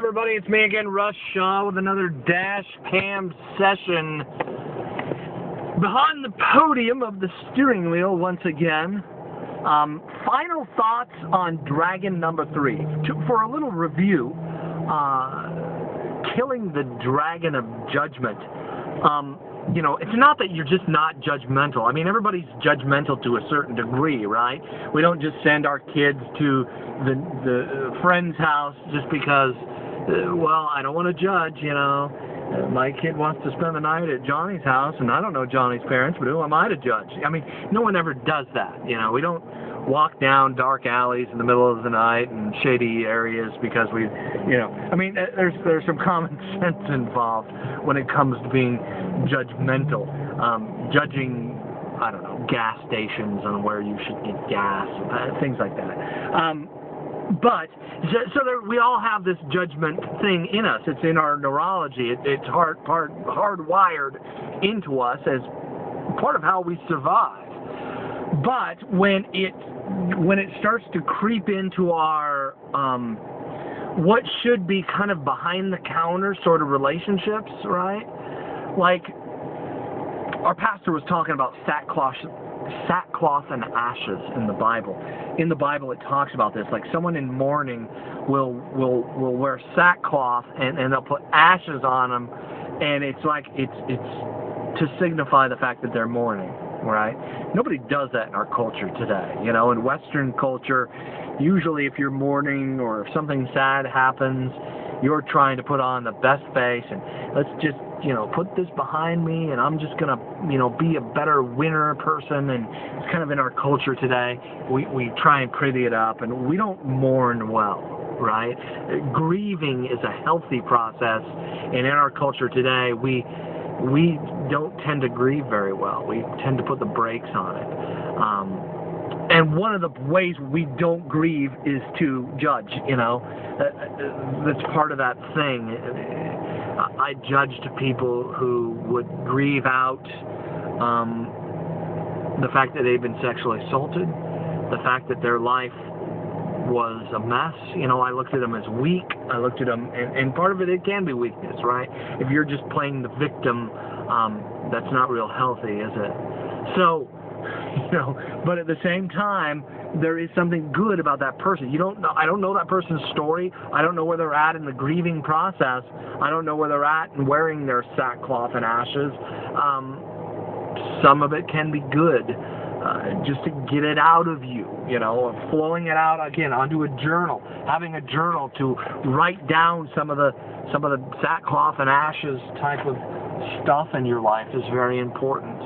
everybody, it's me again, Russ Shaw, with another dash cam session behind the podium of the steering wheel once again. Final thoughts on Dragon number 3. For a little review, killing the Dragon of Judgment. You know, it's not that you're just not judgmental. I mean, everybody's judgmental to a certain degree, right? We don't just send our kids to the friend's house just because, well, I don't want to judge, you know. My kid wants to spend the night at Johnny's house, and I don't know Johnny's parents, but who am I to judge? I mean, no one ever does that, you know. We don't walk down dark alleys in the middle of the night and shady areas because we, you know, I mean, there's some common sense involved when it comes to being judgmental. Judging, I don't know, gas stations on where you should get gas, things like that. But, so we all have this judgment thing in us. It's in our neurology. It's hardwired into us as part of how we survive. But when it starts to creep into our what should be kind of behind the counter sort of relationships, right? Like our pastor was talking about sackcloth and ashes in the Bible. In the Bible, it talks about this. Like someone in mourning will wear sackcloth and they'll put ashes on them, and it's like it's to signify the fact that they're mourning. Right? Nobody does that in our culture today. You know, in Western culture, usually if you're mourning or if something sad happens, you're trying to put on the best face and let's just, you know, put this behind me and I'm just going to, you know, be a better winner person. And it's kind of in our culture today. We try and pretty it up and we don't mourn well, right? Grieving is a healthy process, and in our culture today, we don't tend to grieve very well. We tend to put the brakes on it. And one of the ways we don't grieve is to judge, you know. That's part of that thing. I judged people who would grieve out the fact that they've been sexually assaulted, the fact that their life was a mess. You know, I looked at them as weak. I looked at them, and part of it can be weakness, right? If you're just playing the victim, that's not real healthy, is it? So, you know, but at the same time, there is something good about that person. You don't know. I don't know that person's story. I don't know where they're at in the grieving process. I don't know where they're at in wearing their sackcloth and ashes. Some of it can be good. Just to get it out of you, you know, flowing it out again onto a journal, having a journal to write down some of the sackcloth and ashes type of stuff in your life is very important.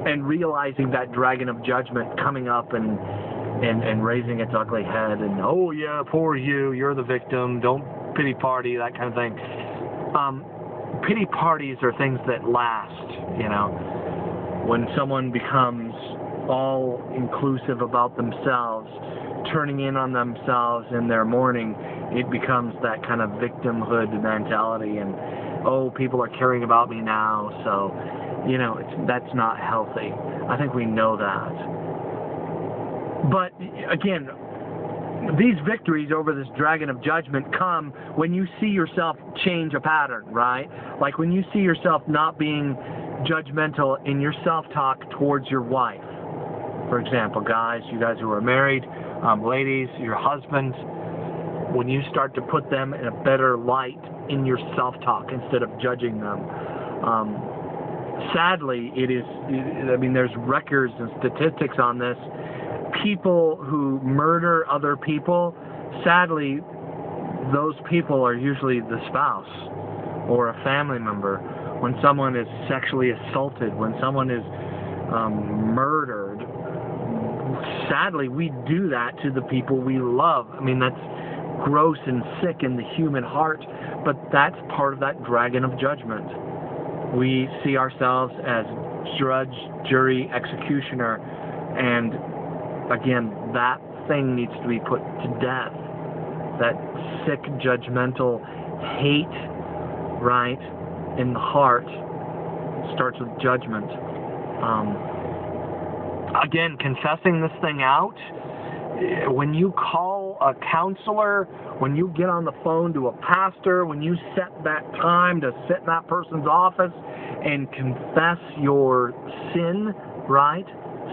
And realizing that Dragon of Judgment coming up and raising its ugly head and, oh yeah, poor you, you're the victim, don't pity party, that kind of thing. Pity parties are things that last, you know. When someone becomes all-inclusive about themselves, turning in on themselves in their mourning, it becomes that kind of victimhood mentality and, oh, people are caring about me now, so, you know, that's not healthy. I think we know that. But, again, these victories over this Dragon of Judgment come when you see yourself change a pattern, right? Like when you see yourself not being judgmental in your self-talk towards your wife. For example, guys, you guys who are married, ladies, your husbands, when you start to put them in a better light in your self-talk instead of judging them. Sadly, I mean, there's records and statistics on this. People who murder other people, sadly, those people are usually the spouse or a family member. When someone is sexually assaulted, when someone is murdered, sadly, we do that to the people we love. I mean, that's gross and sick in the human heart, but that's part of that Dragon of Judgment. We see ourselves as judge, jury, executioner, and again, that thing needs to be put to death. That sick, judgmental hate, right? In the heart starts with judgment. Again, confessing this thing out, when you call a counselor, when you get on the phone to a pastor, when you set that time to sit in that person's office and confess your sin, right?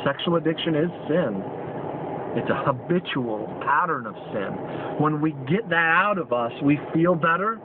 Sexual addiction is sin. It's a habitual pattern of sin. When we get that out of us, we feel better.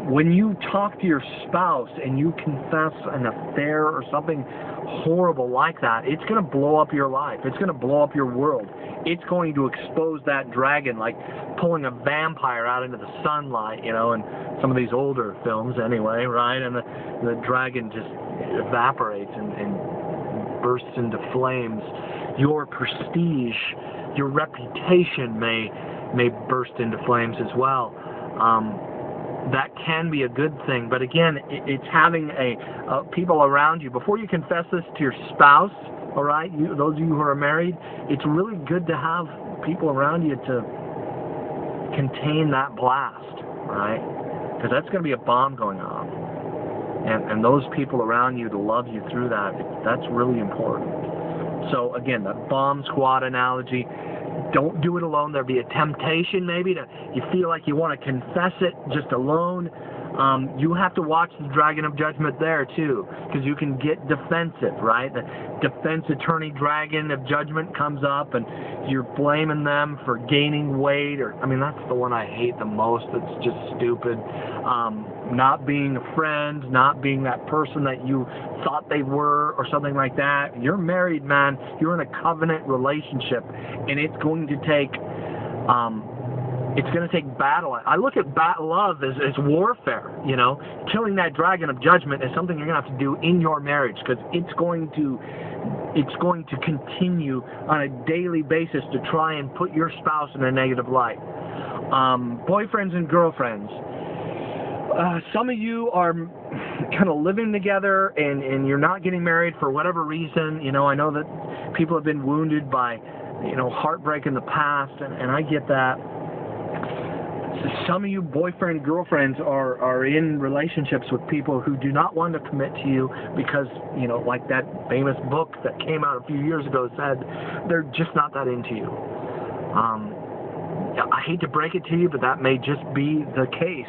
When you talk to your spouse and you confess an affair or something horrible like that, it's going to blow up your life. It's going to blow up your world. It's going to expose that dragon like pulling a vampire out into the sunlight, you know, in some of these older films anyway, right? And the dragon just evaporates and bursts into flames. Your prestige, your reputation may burst into flames as well. That can be a good thing, but again, it's having people around you. Before you confess this to your spouse, all right, those of you who are married, it's really good to have people around you to contain that blast, right? Because that's going to be a bomb going off. And those people around you to love you through that, that's really important. So again, the bomb squad analogy, don't do it alone. There'll be a temptation maybe you feel like you want to confess it just alone. You have to watch the dragon of judgment there too, because you can get defensive, right? The defense attorney dragon of judgment comes up and you're blaming them for gaining weight, or, I mean, that's the one I hate the most. It's just stupid. Not being a friend, not being that person that you thought they were, or something like that. You're married, man. You're in a covenant relationship, and it's going to take battle. I look at love as warfare, you know. Killing that dragon of judgment is something you're going to have to do in your marriage, because it's going to continue on a daily basis to try and put your spouse in a negative light. Boyfriends and girlfriends. Some of you are kind of living together and you're not getting married for whatever reason. You know, I know that people have been wounded by, you know, heartbreak in the past, and I get that. Some of you boyfriend, girlfriends are in relationships with people who do not want to commit to you because, you know, like that famous book that came out a few years ago said, they're just not that into you. I hate to break it to you, but that may just be the case.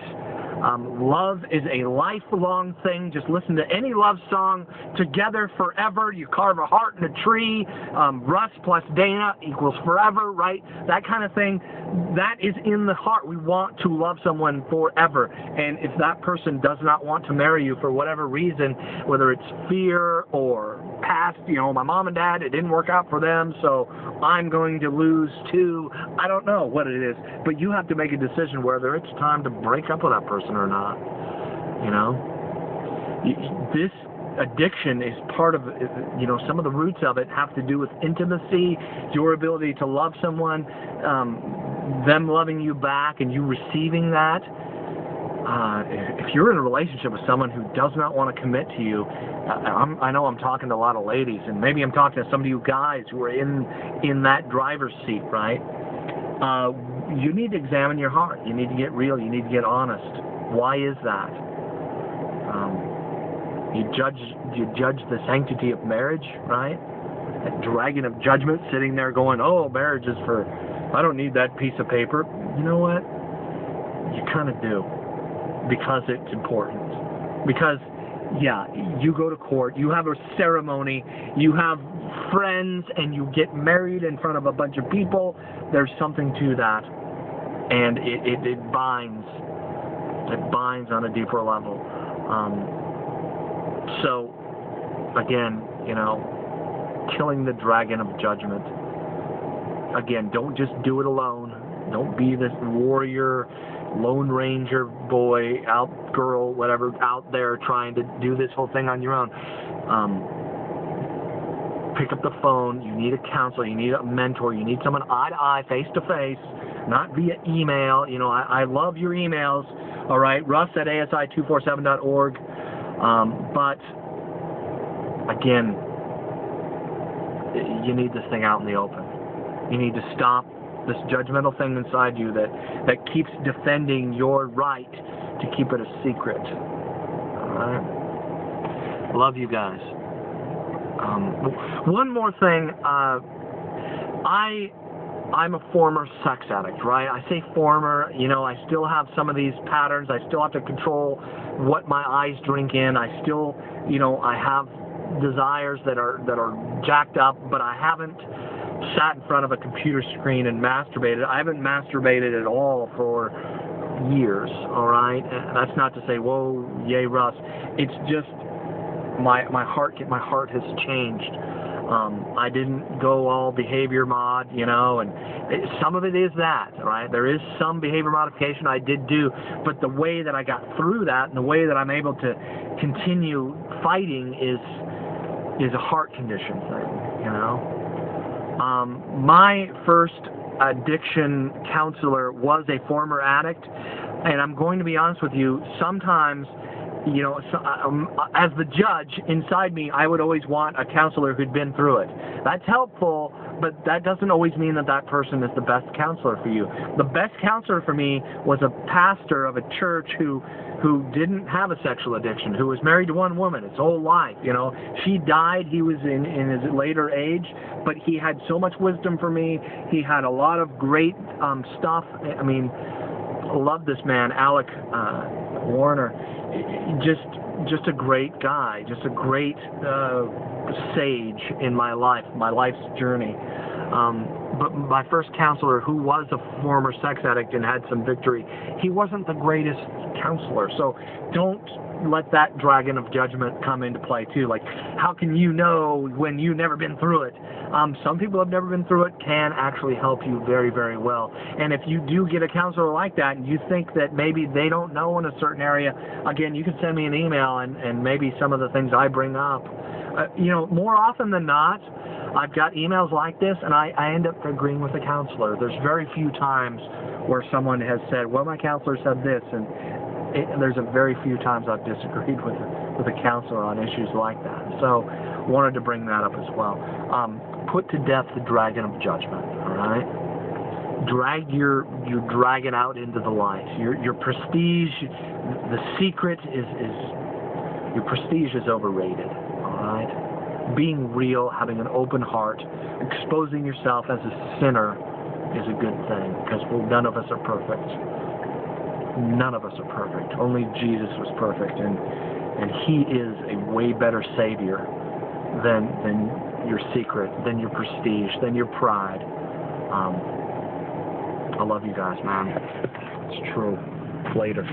Love is a lifelong thing. Just listen to any love song. Together forever. You carve a heart in a tree. Russ plus Dana equals forever, right? That kind of thing. That is in the heart. We want to love someone forever. And if that person does not want to marry you for whatever reason, whether it's fear or past, you know, my mom and dad, it didn't work out for them, so I'm going to lose too. I don't know what it is, but you have to make a decision whether it's time to break up with that person or not. You know, this addiction is part of, you know, some of the roots of it have to do with intimacy, your ability to love someone, them loving you back and you receiving that. If you're in a relationship with someone who does not want to commit to you, I know I'm talking to a lot of ladies, and maybe I'm talking to some of you guys who are in that driver's seat, right? You need to examine your heart. You need to get real. You need to get honest. Why is that? You judge the sanctity of marriage, right? That dragon of judgment sitting there going, oh, marriage is for, I don't need that piece of paper. You know what? You kind of do. Because it's important. Because, yeah, you go to court, you have a ceremony, you have friends, and you get married in front of a bunch of people. There's something to that. And it binds. It binds on a deeper level. So, again, you know, killing the dragon of judgment. Again, don't just do it alone. Don't be this warrior, Lone Ranger boy, girl, whatever, out there trying to do this whole thing on your own. Pick up the phone. You need a counselor. You need a mentor. You need someone eye to eye, face to face, not via email. You know, I love your emails. All right, russ@asi247.org. But again, you need this thing out in the open. You need to stop this judgmental thing inside you that keeps defending your right to keep it a secret. Alright? Love you guys. One more thing. I'm a former sex addict, right? I say former, you know, I still have some of these patterns. I still have to control what my eyes drink in. I still, you know, I have desires that are jacked up, but I haven't sat in front of a computer screen and masturbated. I haven't masturbated at all for years, all right? And that's not to say, whoa, yay, Russ. It's just my heart has changed. I didn't go all behavior mod, you know, and some of it is that, right? There is some behavior modification I did do, but the way that I got through that and the way that I'm able to continue fighting is a heart condition thing, you know. My first addiction counselor was a former addict, and I'm going to be honest with you, sometimes, you know, as the judge inside me, I would always want a counselor who'd been through it. That's helpful, but that doesn't always mean that that person is the best counselor for you. The best counselor for me was a pastor of a church who didn't have a sexual addiction, who was married to one woman his whole life. You know, she died. He was in his later age, but he had so much wisdom for me. He had a lot of great stuff. I mean, I love this man, Alec Warner. Just a great guy, just a great sage in my life's journey. But my first counselor, who was a former sex addict and had some victory, he wasn't the greatest counselor. So don't let that dragon of judgment come into play too. Like, how can you know when you've never been through it? Some people have never been through it can actually help you very, very well. And if you do get a counselor like that and you think that maybe they don't know in a certain area, again, you can send me an email and maybe some of the things I bring up. You know, more often than not, I've got emails like this and I end up agreeing with the counselor. There's very few times where someone has said, well, my counselor said this, and there's a very few times I've disagreed with a counselor on issues like that. So wanted to bring that up as well. Put to death the dragon of judgment, all right? Drag your dragon out into the light. Your prestige, the secret is your prestige is overrated, all right? Being real, having an open heart, exposing yourself as a sinner is a good thing, because none of us are perfect. None of us are perfect. Only Jesus was perfect, and He is a way better Savior than your secret, than your prestige, than your pride. I love you guys, man. It's true. Later.